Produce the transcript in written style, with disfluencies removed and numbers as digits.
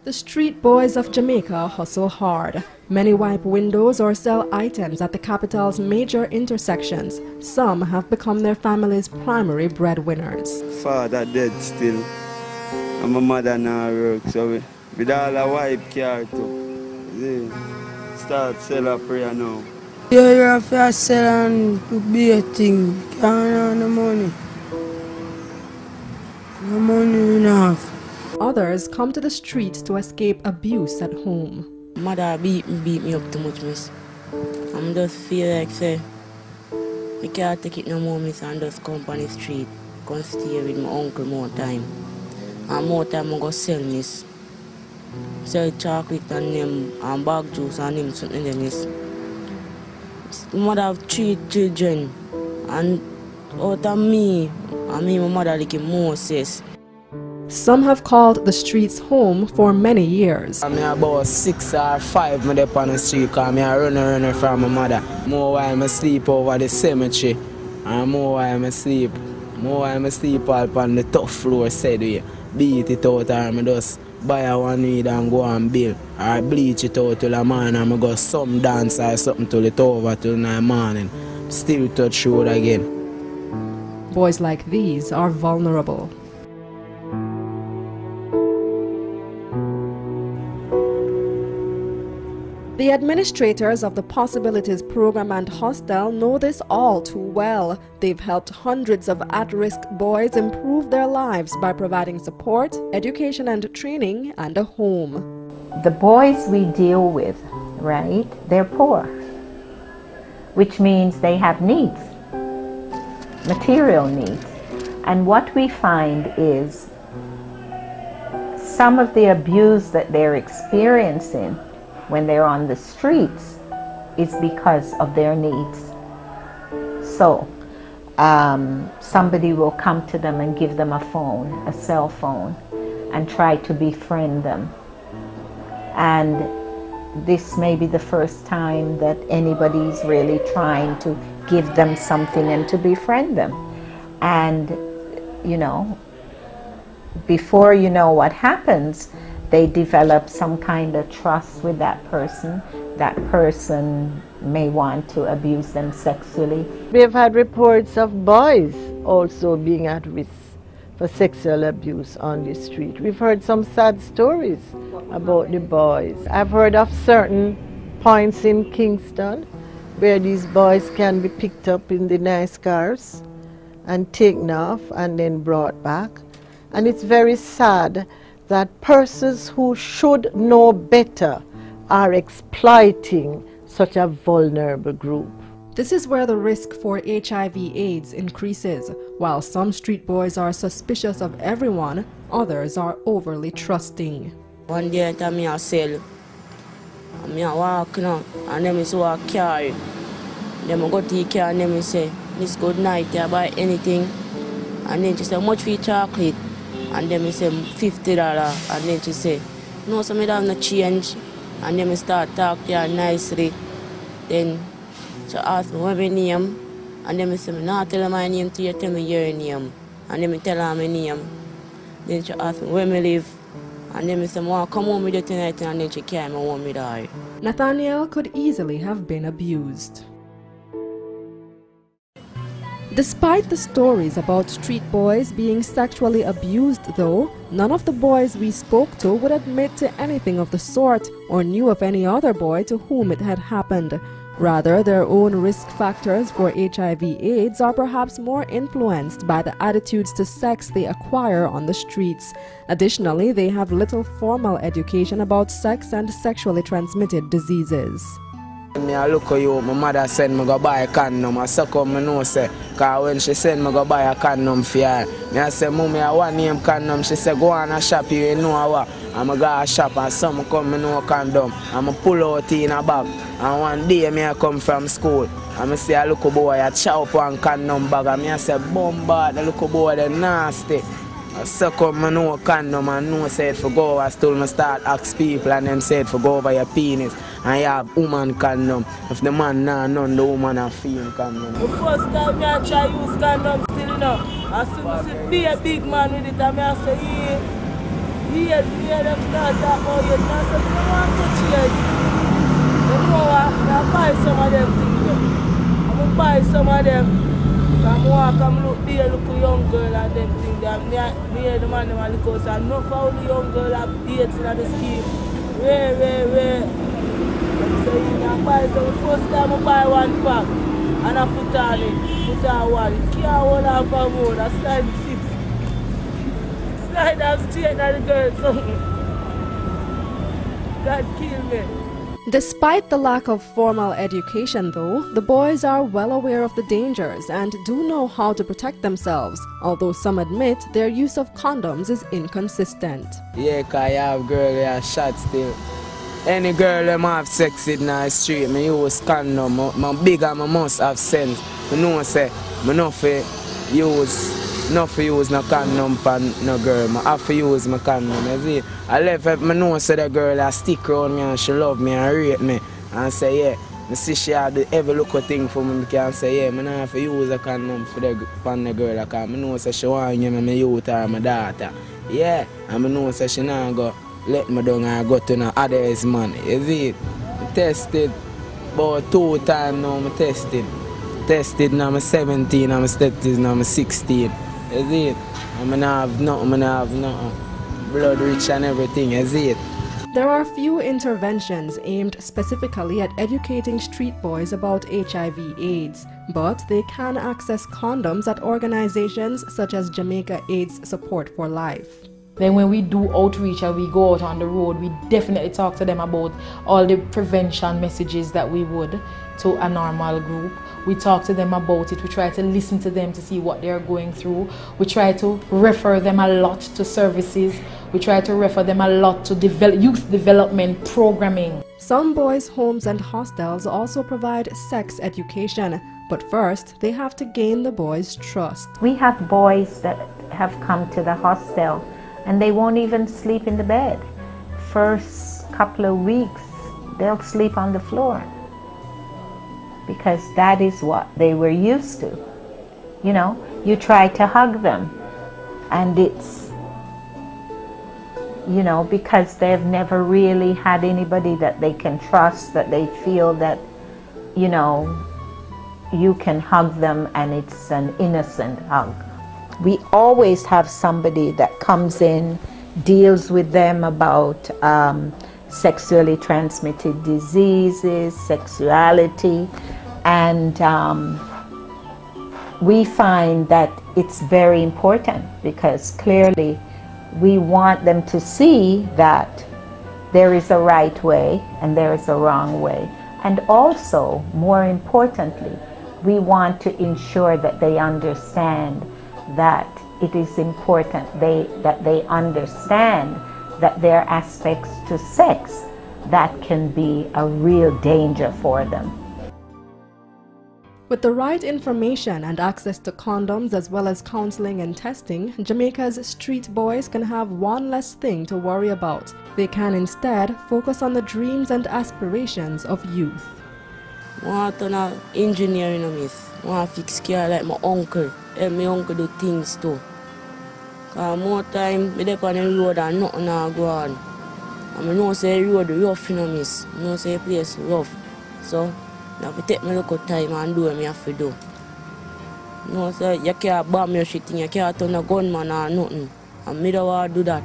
The street boys of Jamaica hustle hard. Many wipe windows or sell items at the capital's major intersections. Some have become their family's primary breadwinners. Father dead still, and my mother now work, so with all the wipe car too. Start sell a prayer now. You have to sell and to be a thing. Can't earn the money. No money enough. Others come to the streets to escape abuse at home. Mother beat me up too much, miss. I'm just feel like, say, I can't take it no more, miss, and just come on the street. Come stay with my uncle more time. And more time I go sell, miss. Sell chocolate and them, and bag juice and them something there, miss. Mother have 3 children, and out of me, and me, my mother like Moses. Some have called the streets home for many years. I'm about 6 or 5 when I'm on the street because I'm running from my mother. More while I sleep over the cemetery, and more while I sleep. More while I sleep up on the tough floor, said we beat it out, or I just buy one weed and go and bill. Or I bleach it out till the morning and I go some dance or something till it over till the morning. Still touch road again. Boys like these are vulnerable. The administrators of the Possibilities Program and Hostel know this all too well. They've helped hundreds of at-risk boys improve their lives by providing support, education and training, and a home. The boys we deal with, right, they're poor, which means they have needs, material needs. And what we find is some of the abuse that they're experiencing when they're on the streets is because of their needs. So somebody will come to them and give them a phone, a cell phone, and try to befriend them. And this may be the first time that anybody's really trying to give them something and to befriend them. And, you know, before you know what happens, they develop some kind of trust with that person. That person may want to abuse them sexually. We've had reports of boys also being at risk for sexual abuse on the street. We've heard some sad stories about the boys. I've heard of certain points in Kingson where these boys can be picked up in the nice cars and taken off and then brought back. And it's very sad that persons who should know better are exploiting such a vulnerable group. This is where the risk for HIV/AIDS increases. While some street boys are suspicious of everyone, others are overly trusting. One day I me a sell, and me a walk now, and then I saw a car. Then I go to the car and then I say, "Miss, good night, I buy anything." And then she said, "How much for chocolate?" And then I say $50, and then she say, "No, so I don't have no change." And then I start talking to her nicely. Then she asked me what my name, and then I say, "I not tell her my name till you tell me your name." And then I tell her my name. Then she asked me where I live, and then I say, "I want to come home with you tonight," and then she carry me home with her. Nathaniel could easily have been abused. Despite the stories about street boys being sexually abused though, none of the boys we spoke to would admit to anything of the sort or knew of any other boy to whom it had happened. Rather, their own risk factors for HIV/AIDS are perhaps more influenced by the attitudes to sex they acquire on the streets. Additionally, they have little formal education about sex and sexually transmitted diseases. Me a look at you, my mother send me go buy a condom. I suck up my nose, say, cause when she send me go buy a condom for her, me I say, "Mommy, I want name condom." She say, "Go on a shop, you know what?" I'm a go a shop and some come, me know condom. I'm a pull out in a bag. And one day me I come from school. And I say, "A look boy, I chow up one condom bag." And me I say, "Bombard, the look boy, they nasty." I suck up my no condom and no said for go. I still must start ask people and them said for go over your penis. And you have woman condom. If the man nah none, the woman have female condom. The first time I try use condom still, you know. As soon as it be a big man with it, I say, yeah, them start talking about it. I say, you don't want to change. You know what? I buy some of them things. I'm going to buy some of them. I'm look there, look a young girl and them things. Me hear the man them look out, and enough of the young girl have dates in the scheme. Where. So I buy some. The first time I buy one pack and I put on one. You can't hold on for more. I slide 6. Slide down straight at the girl something. God kill me. Despite the lack of formal education though, the boys are well aware of the dangers and do know how to protect themselves, although some admit their use of condoms is inconsistent. Yeah, cause you have girl who have shot still. Any girl that have sex in the street, me use condom. I'm big and I must have sense. I know say, I not for use no condom for no girl. I have to use my condom. You see? I left if I know say the girl that stick around me and she love me and rate me. And say, yeah, I see she have the every little thing for me. I can say, yeah, I don't have to use a condom for the girl. Because I know say she want me, my youth or my daughter. Yeah, and I know say she not go let me down and go to no others money. You see? I tested about 2 times now. I tested now. I'm 17, I'm 13, now I'm 16. You see it? I have nothing. Blood rich and everything, you see it? There are few interventions aimed specifically at educating street boys about HIV/AIDS, but they can access condoms at organizations such as Jamaica AIDS Support for Life. Then when we do outreach and we go out on the road, we definitely talk to them about all the prevention messages that we would to a normal group. We talk to them about it. We try to listen to them to see what they're going through. We try to refer them a lot to services. We try to refer them a lot to youth development programming. Some boys' homes and hostels also provide sex education, but first they have to gain the boys' trust. We have boys that have come to the hostel and they won't even sleep in the bed. First couple of weeks, they'll sleep on the floor because that is what they were used to. You know, you try to hug them and it's, you know, because they've never really had anybody that they can trust, that they feel that, you know, you can hug them and it's an innocent hug. We always have somebody that comes in, deals with them about sexually transmitted diseases, sexuality, and we find that it's very important because clearly we want them to see that there is a right way and there is a wrong way. And also, more importantly, we want to ensure that they understand that it is important that they understand that there are aspects to sex that can be a real danger for them. With the right information and access to condoms as well as counseling and testing, Jamaica's street boys can have one less thing to worry about. They can instead focus on the dreams and aspirations of youth. I want to turn engineer, miss. I want to fix car like my uncle. Help my uncle do things too. Because more time, I dey on the road and nothing go on. And I know say the road rough, miss. I know say the place rough. So, I have to take my local time and do what I have to do. You know say you can't bomb your shit, you can't turn a gunman or nothing. And I don't want to do that.